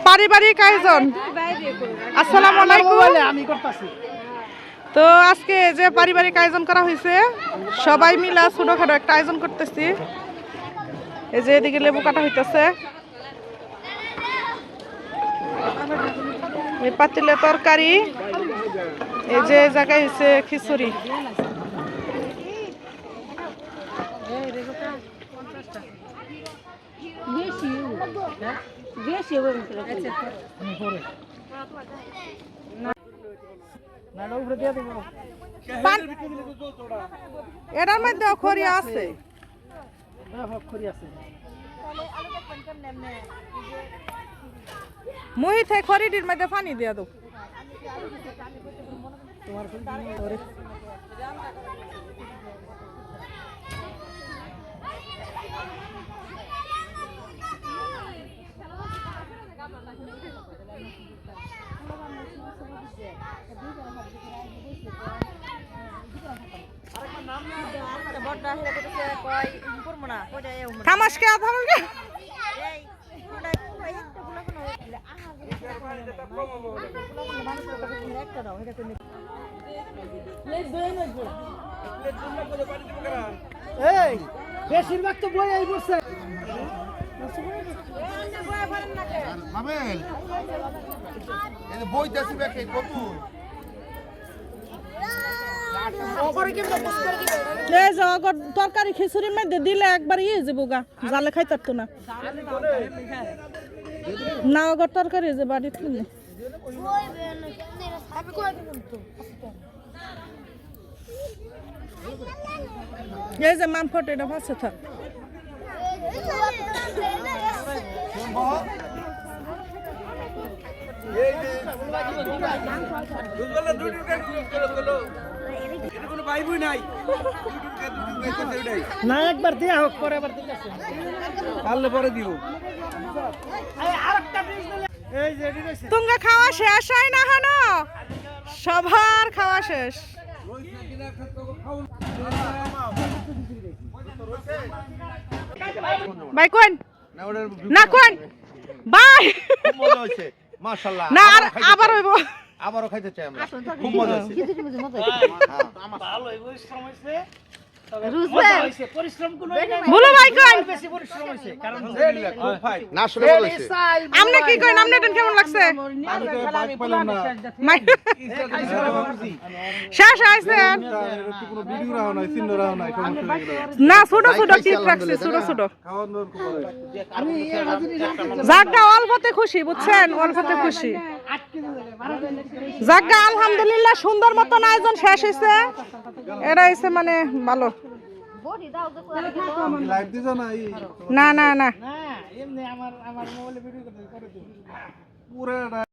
পারিবারিক আয়োজন। আসসালামু আলাইকুম। তো আজকে যে পারিবারিক আয়োজন করা হয়েছে, সবাই মিলা ছোটখাটো একটা আয়োজন করতেছি। এই যে এদিকে লেবু কাটা হইতেছে, এই পাতিলে তরকারি, এই যে জায়গায় হচ্ছে খিচুড়ি। এটার মধ্যে খড়ি আছে, মুহিতে খড়িটির মধ্যে পানি দিয়ে দাও। থামাসকে থামাসকে বেশিরভাগ তো বই এই বসে বই দেশি ব্যাকে কত তরকারি খিচুড়ির মধ্যে দিলে একবার ইয়ে যাবো গা, জালে খাই পারতো না। না অগর তরকারি যে বাড়িতে এই যে মাম ফটো এটা ভাসে থাক। না একবার দিয়া হোক, পরে আবার পারলে পরে দিব। তোমরা খাওয়া শেষ হয় না হানো? সবার খাওয়া শেষ। ভাই কোন না কোন ভাই মাশাআল্লাহ, না আর আবার হইব, আবারও খাইতে চাই আমরা। খুব মজা হয়েছে। ভালো হইব, শ্রম হইছে, পরিশ্রম কোন বলো ভাই কোন বেশি পরিশ্রম হইছে, কারণ না আসলে ভালো হইছে। আমনে কি কইন, আমনে এটা কেমন লাগছে? শেষ হইছে না? ছোট ছোট টিপ রাখছি, ছোট ছোট। জাগা অল্পতে খুশি, বুঝছেন? অল্পতে খুশি। জাগা আলহামদুলিল্লাহ সুন্দর মতন আয়োজন শেষ হয়েছে। এটা হইছে মানে ভালো। না না না এমনি আমার মোবাইলে ভিডিও করে